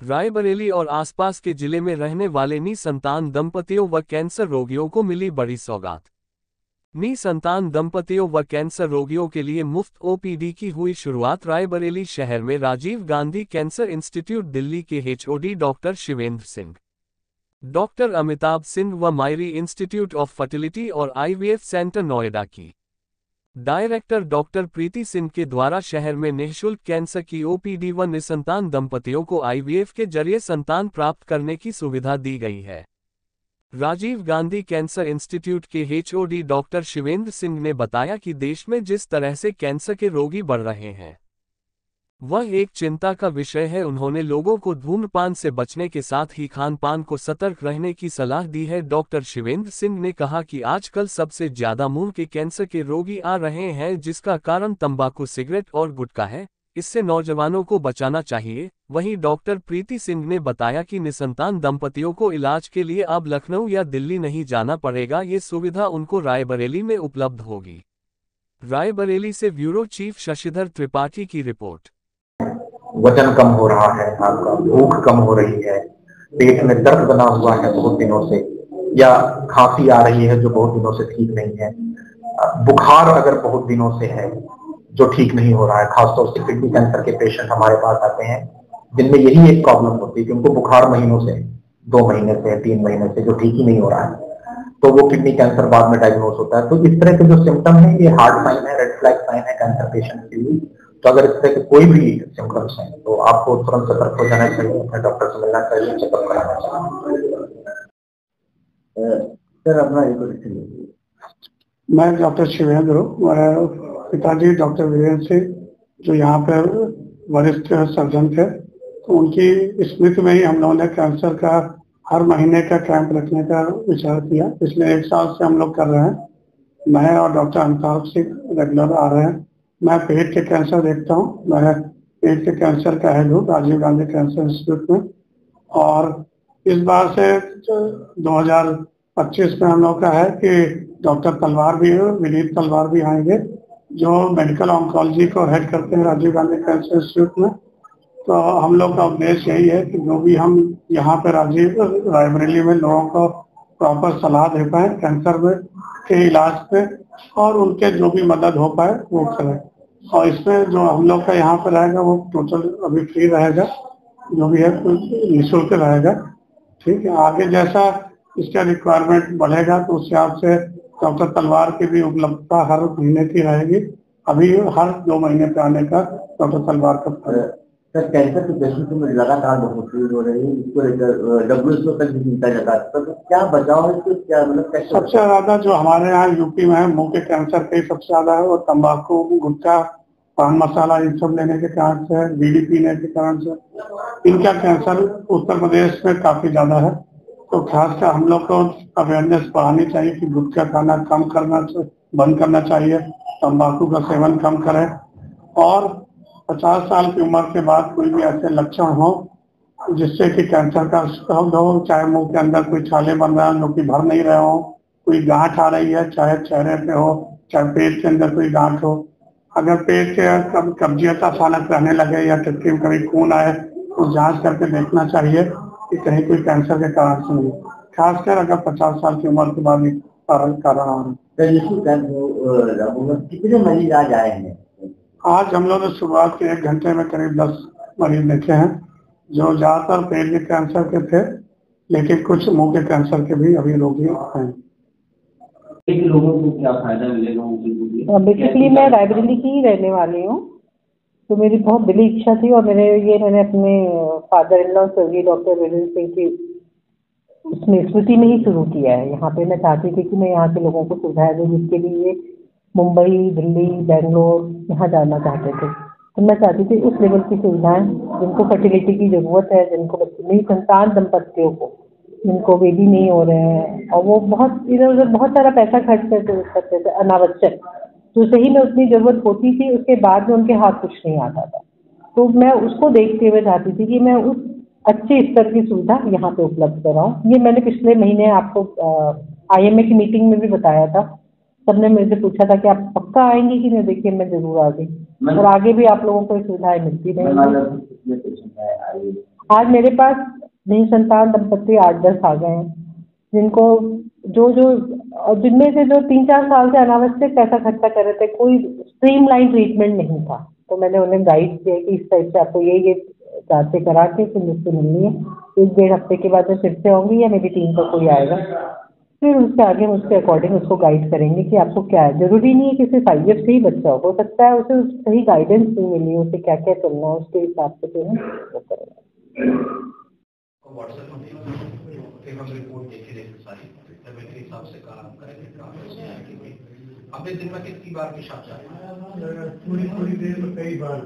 रायबरेली और आसपास के जिले में रहने वाले निसंतान दंपतियों व कैंसर रोगियों को मिली बड़ी सौगात। निसंतान दंपतियों व कैंसर रोगियों के लिए मुफ्त ओपीडी की हुई शुरुआत। रायबरेली शहर में राजीव गांधी कैंसर इंस्टीट्यूट दिल्ली के HOD doctor Shivendra Singh, doctor Amitabh Singh व मायरी इंस्टीट्यूट ऑफ फर्टिलिटी और आईवीएफ सेंटर नोएडा की डायरेक्टर डॉक्टर प्रीति सिंह के द्वारा शहर में निःशुल्क कैंसर की ओपीडी व निसंतान दंपतियों को आईवीएफ के जरिए संतान प्राप्त करने की सुविधा दी गई है। राजीव गांधी कैंसर इंस्टीट्यूट के एचओडी डॉक्टर शिवेंद्र सिंह ने बताया कि देश में जिस तरह से कैंसर के रोगी बढ़ रहे हैं वह एक चिंता का विषय है। उन्होंने लोगों को धूम्रपान से बचने के साथ ही खान-पान को सतर्क रहने की सलाह दी है। डॉक्टर शिवेंद्र सिंह ने कहा कि आजकल सबसे ज्यादा मुंह के कैंसर के रोगी आ रहे हैं, जिसका कारण तंबाकू, सिगरेट और गुटखा है। इससे नौजवानों को बचाना चाहिए। वहीं डॉक्टर प्रीति सिंह ने बताया कि निसंतान दंपतियों को इलाज के लिए अब लखनऊ या दिल्ली नहीं जाना पड़ेगा, ये सुविधा उनको रायबरेली में उपलब्ध होगी। रायबरेली से ब्यूरो चीफ शशिधर त्रिपाठी की रिपोर्ट। वजन कम हो रहा है, आपका भूख कम हो रही है, पेट में दर्द बना हुआ है बहुत दिनों से, या खांसी आ रही है जो बहुत दिनों से ठीक नहीं है, बुखार अगर बहुत दिनों से है जो ठीक नहीं हो रहा है। खासतौर से किडनी कैंसर के पेशेंट हमारे पास आते हैं जिनमें यही एक प्रॉब्लम होती है कि उनको बुखार महीनों से, 2 महीने से, 3 महीने से जो ठीक ही नहीं हो रहा है, तो वो किडनी कैंसर बाद में डायग्नोज होता है। तो इस तरह के जो सिम्टम है ये हार्ड साइन है, रेड फ्लैग साइन है कैंसर पेशेंट के लिए। तो अगर इस तरह के कोई भी सिम्टम्स हैं तो आपको तुरंत सतर्क हो जाना चाहिए, अपने डॉक्टर से मिलना चाहिए, चेकअप कराना चाहिए। सर अपना मैं डॉक्टर शिवेंद्र हूँ, पिताजी डॉक्टर वीरेंद्र सिंह जो यहाँ पर वरिष्ठ सर्जन थे, तो उनकी स्मृति में ही हम लोगों ने कैंसर का हर महीने का कैंप रखने का विचार किया। पिछले 1 साल से हम लोग कर रहे हैं। मैं और डॉक्टर अमिताभ सिंह रेगुलर आ रहे हैं। मैं पेट के कैंसर देखता हूँ, मैं पेट के कैंसर का हेड हूँ राजीव गांधी कैंसर इंस्टीट्यूट में। और इस बार से 2025 में हम लोग का है कि डॉक्टर तलवार भी है, विनीत तलवार भी आएंगे जो मेडिकल ऑन्कोलॉजी को हेड करते हैं राजीव गांधी कैंसर इंस्टीट्यूट में। तो हम लोग का उद्देश्य यही है कि जो भी हम यहाँ पे रायबरेली में लोगों को प्रॉपर सलाह दे पाए कैंसर में के इलाज पे, और उनके जो भी मदद हो पाए वो करें। और इसमें जो हम लोग का यहाँ पे रहेगा वो टोटल अभी फ्री रहेगा, जो भी है निःशुल्क रहेगा। ठीक है, आगे जैसा इसका रिक्वायरमेंट बढ़ेगा तो उस हिसाब से डॉक्टर तलवार की भी उपलब्धता हर महीने की रहेगी। अभी हर 2 महीने पे आने का डॉक्टर तलवार का। सर कैंसर के पेशेंट में लगातार बहुत भीड़ हो रही है, इसको लेकर WHO तक भी चिंता जता है, तो क्या बचाव है इसको, क्या मतलब कैसे? सबसे ज्यादा जो हमारे यहाँ यूपी में है मुंह के कैंसर के सबसे ज्यादा है, और तंबाकू, गुटखा, पान मसाला इन सब लेने के कारण से, बीड़ी पीने के कारण से इनका कैंसर उत्तर प्रदेश में काफी ज्यादा है। तो खासकर हम लोग को अवेयरनेस बढ़ानी चाहिए कि गुटखा खाना कम करना, बंद करना चाहिए, तंबाकू का सेवन कम करें, और 50 साल की उम्र के बाद कोई भी ऐसे लक्षण हो जिससे कि कैंसर का शब्द हो, चाहे मुंह के अंदर कोई छाले बन रहा है जो कि भर नहीं रहे हो, कोई गांठ आ रही है, चाहे चेहरे पे हो, चाहे पेट के अंदर कोई गांठ हो, अगर पेट के कब्जियत अचानक रहने लगे या टट्टी में कभी खून आए तो जांच करके देखना चाहिए कि कहीं कोई कैंसर के कारण से नहीं, खासकर अगर 50 साल की उम्र के बाद कारण आ रहे हैं। कितने मरीज आज आए हैं? आज हम लोग ने शुरुआत के 1 घंटे में करीब 10 मरीज देखे हैं, जो ज्यादातर पेट के कैंसर के थे, लेकिन कुछ मुंह के कैंसर के भी अभी रोगी हैं। लोगों को क्या फायदा मिलेगा? बेसिकली मैं रायबरेली की ही रहने वाली हूँ, तो मेरी बहुत दिली इच्छा थी, और मैंने अपने फादर इन लॉ स्वर्गीय डॉक्टर वीरेंद्र सिंह की उसमें स्मृति में ही शुरू किया है। यहाँ पे मैं चाहती थी कि मैं यहाँ के लोगों को सुविधाएं दूँ, जिसके लिए मुंबई, दिल्ली, बेंगलोर यहाँ जाना चाहते थे। तो मैं चाहती थी उस लेवल की सुविधाएं, जिनको फर्टिलिटी की ज़रूरत है, जिनको निसंतान दंपतियों को, जिनको बेबी नहीं हो रहे हैं, और वो बहुत इधर उधर बहुत सारा पैसा खर्च करते थे अनावश्यक, तो सही में उतनी ज़रूरत होती थी, उसके बाद में उनके हाथ कुछ नहीं आता था। तो मैं उसको देखते हुए चाहती थी कि मैं उस अच्छे स्तर की सुविधा यहाँ पे उपलब्ध कराऊँ। ये मैंने पिछले महीने आपको IMA की मीटिंग में भी बताया था। सबने मेरे से पूछा था कि आप पक्का आएंगी कि नहीं। देखिए मैं जरूर आ गई, और आगे भी आप लोगों को सुविधाएं मिलती रहेंगी। आज मेरे पास निसंतान दंपति 8-10 आ गए हैं, जिनको और जिनमें से जो 3-4 साल से अनावश्यक पैसा खर्चा कर रहे थे, कोई स्ट्रीमलाइन ट्रीटमेंट नहीं था। तो मैंने उन्हें गाइड किया कि इस टाइप से आपको ये जांचें करा के फिर मुझसे मिलनी है। 1-1.5 हफ्ते के बाद मैं फिर से आऊँगी या मेरी टीम का कोई आएगा, फिर उसके आगे हम उसके अकॉर्डिंग उसको गाइड करेंगे कि आपको क्या है। जरूरी नहीं है कि सिर्फ IVF से ही बच्चा हो सकता है उसे सही गाइडेंस नहीं मिली, उसे क्या क्या करना है उसके हिसाब से फिर हम वो करेंगे। व्हाट्सएप में फिर हम रिपोर्ट देखे देखे सारी के हिसाब से काम करेंगे। अपने दिन में कितनी बार पेशाब जाए? थोड़ी देर में कई बार